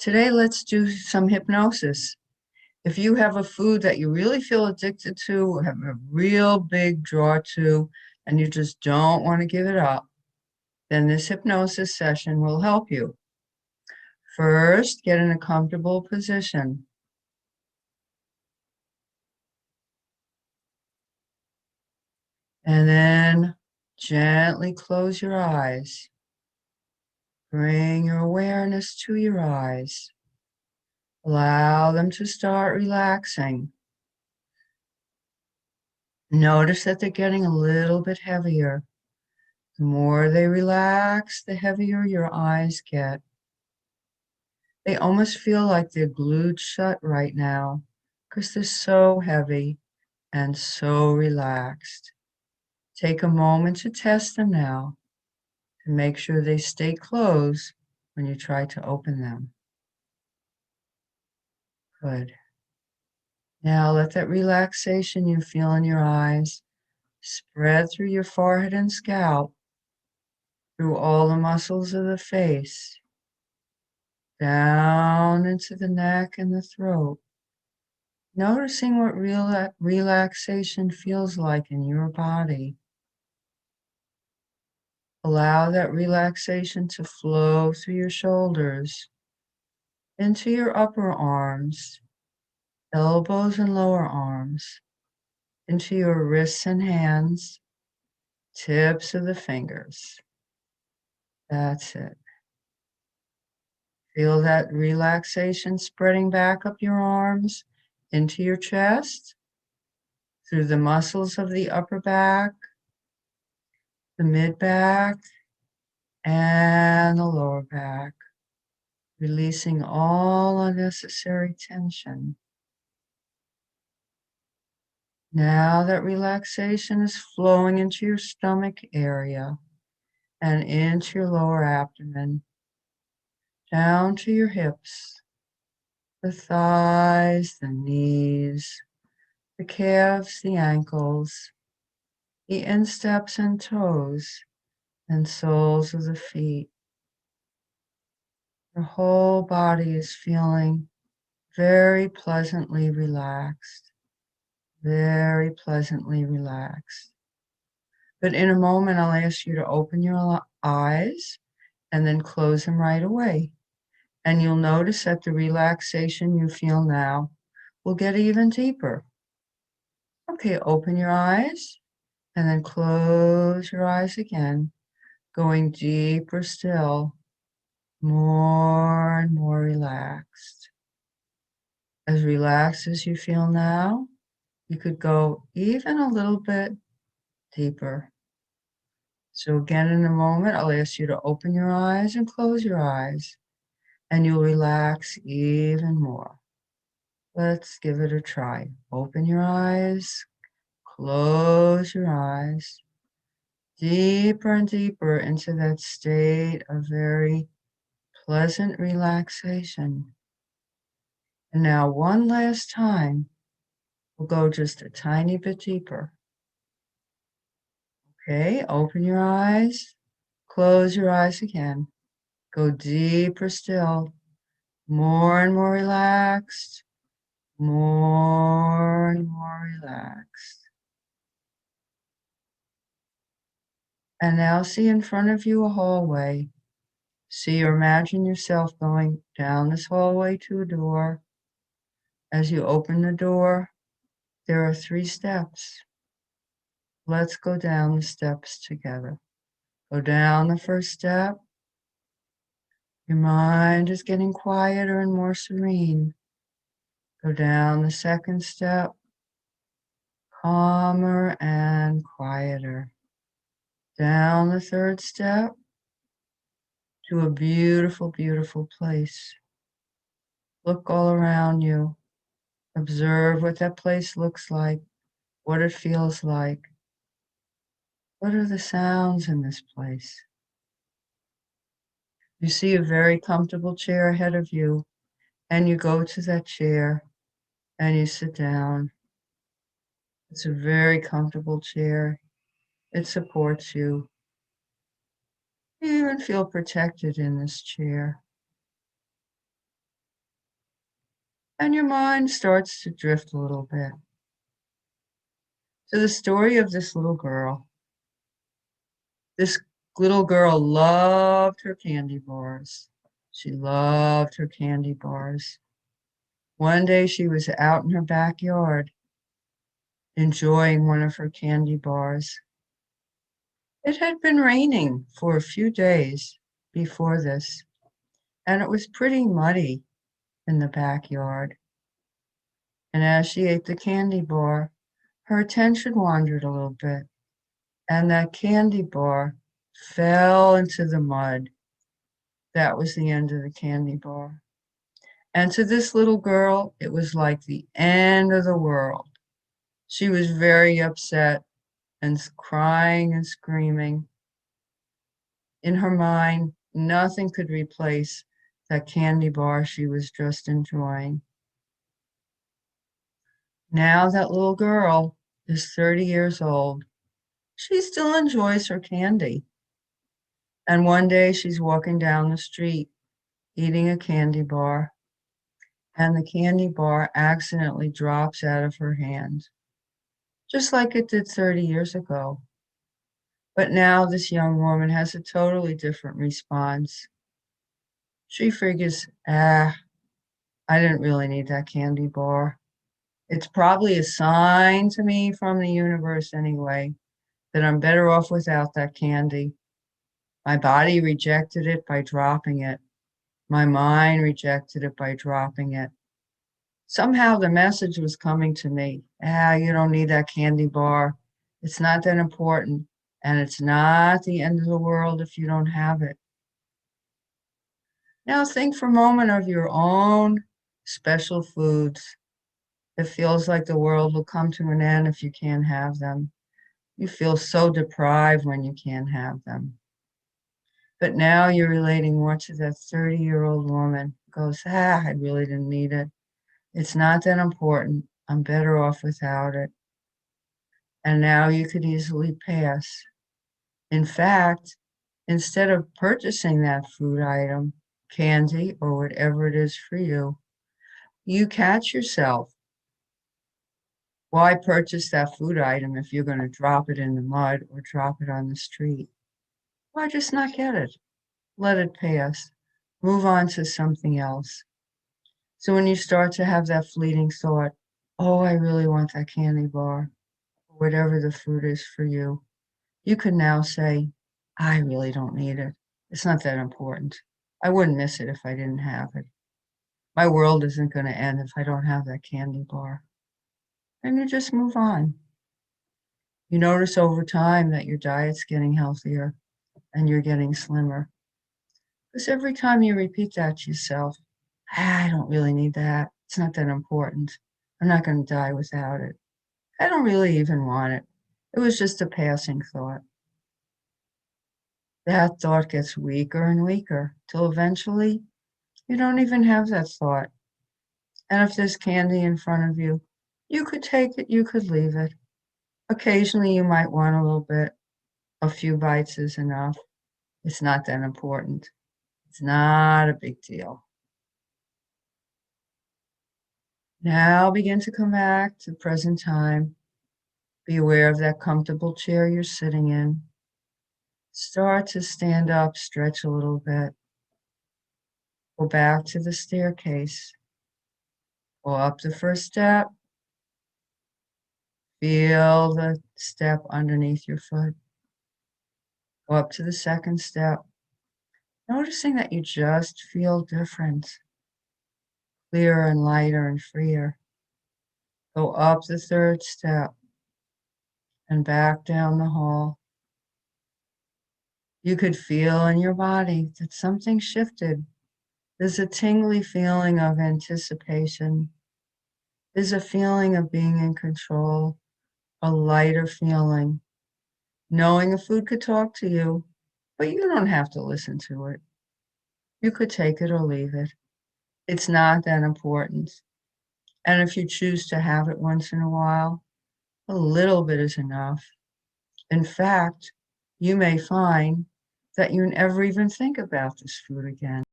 Today, let's do some hypnosis. If you have a food that you really feel addicted to, or have a real big draw to, and you just don't want to give it up, then this hypnosis session will help you. First, get in a comfortable position. And then gently close your eyes. Bring your awareness to your eyes. Allow them to start relaxing. Notice that they're getting a little bit heavier. The more they relax, the heavier your eyes get. They almost feel like they're glued shut right now because they're so heavy and so relaxed. Take a moment to test them now to make sure they stay closed when you try to open them. Good. Now let that relaxation you feel in your eyes spread through your forehead and scalp, through all the muscles of the face, down into the neck and the throat. Noticing what real relaxation feels like in your body. Allow that relaxation to flow through your shoulders, into your upper arms, elbows and lower arms, into your wrists and hands, tips of the fingers. That's it. Feel that relaxation spreading back up your arms into your chest, through the muscles of the upper back, the mid back, and the lower back, releasing all unnecessary tension. Now that relaxation is flowing into your stomach area and into your lower abdomen, down to your hips, the thighs, the knees, the calves, the ankles, the insteps and toes, and soles of the feet. Your whole body is feeling very pleasantly relaxed, very pleasantly relaxed. But in a moment, I'll ask you to open your eyes and then close them right away. And you'll notice that the relaxation you feel now will get even deeper. Okay, open your eyes and then close your eyes again, going deeper still, more and more relaxed. As relaxed as you feel now, you could go even a little bit deeper. So again, in a moment, I'll ask you to open your eyes and close your eyes, and you'll relax even more. Let's give it a try. Open your eyes, close your eyes, deeper and deeper into that state of very pleasant relaxation. And now one last time, we'll go just a tiny bit deeper. Okay, open your eyes, close your eyes again. Go deeper still, more and more relaxed, more and more relaxed. And now see in front of you a hallway. See or imagine yourself going down this hallway to a door. As you open the door, there are 3 steps. Let's go down the steps together. Go down the first step. Your mind is getting quieter and more serene. Go down the second step, calmer and quieter. Down the third step to a beautiful, beautiful place. Look all around you. Observe what that place looks like, what it feels like. What are the sounds in this place? You see a very comfortable chair ahead of you, and you go to that chair and you sit down. It's a very comfortable chair. It supports you. You even feel protected in this chair. and your mind starts to drift a little bit to the story of this little girl. This little girl loved her candy bars. She loved her candy bars. One day she was out in her backyard enjoying one of her candy bars. It had been raining for a few days before this, and it was pretty muddy in the backyard. And as she ate the candy bar, her attention wandered a little bit, and that candy bar fell into the mud. That was the end of the candy bar. And to this little girl, it was like the end of the world. She was very upset and crying and screaming. In her mind, nothing could replace that candy bar she was just enjoying. Now that little girl is 30 years old. She still enjoys her candy. And one day she's walking down the street eating a candy bar, and the candy bar accidentally drops out of her hand, just like it did 30 years ago. But now this young woman has a totally different response. She figures, I didn't really need that candy bar. It's probably a sign to me from the universe anyway that I'm better off without that candy. My body rejected it by dropping it. My mind rejected it by dropping it. Somehow the message was coming to me. You don't need that candy bar. It's not that important. And it's not the end of the world if you don't have it. Now think for a moment of your own special foods. It feels like the world will come to an end if you can't have them. You feel so deprived when you can't have them. But now you're relating more to that 30-year-old woman who goes, I really didn't need it. It's not that important. I'm better off without it. And now you could easily pass. In fact, instead of purchasing that food item, candy, or whatever it is for you, you catch yourself. Why purchase that food item if you're going to drop it in the mud or drop it on the street? Why just not get it? Let it pass. Move on to something else. So when you start to have that fleeting thought, I really want that candy bar, or whatever the food is for you, you can now say, I really don't need it. It's not that important. I wouldn't miss it if I didn't have it. My world isn't going to end if I don't have that candy bar. And you just move on. You notice over time that your diet's getting healthier and you're getting slimmer. Because every time you repeat that to yourself, I don't really need that. It's not that important. I'm not going to die without it. I don't really even want it. It was just a passing thought. That thought gets weaker and weaker till eventually you don't even have that thought. And if there's candy in front of you, you could take it, you could leave it. Occasionally you might want a little bit. A few bites is enough. It's not that important. It's not a big deal. Now begin to come back to present time. Be aware of that comfortable chair you're sitting in. Start to stand up, stretch a little bit. Go back to the staircase. Go up the first step. Feel the step underneath your foot. Go up to the second step. Noticing that you just feel different. Clearer and lighter and freer. Go up the third step and back down the hall. You could feel in your body that something shifted. There's a tingly feeling of anticipation. There's a feeling of being in control, a lighter feeling, knowing a food could talk to you, but you don't have to listen to it. You could take it or leave it. It's not that important. And if you choose to have it once in a while, a little bit is enough. In fact, you may find that you never even think about this food again.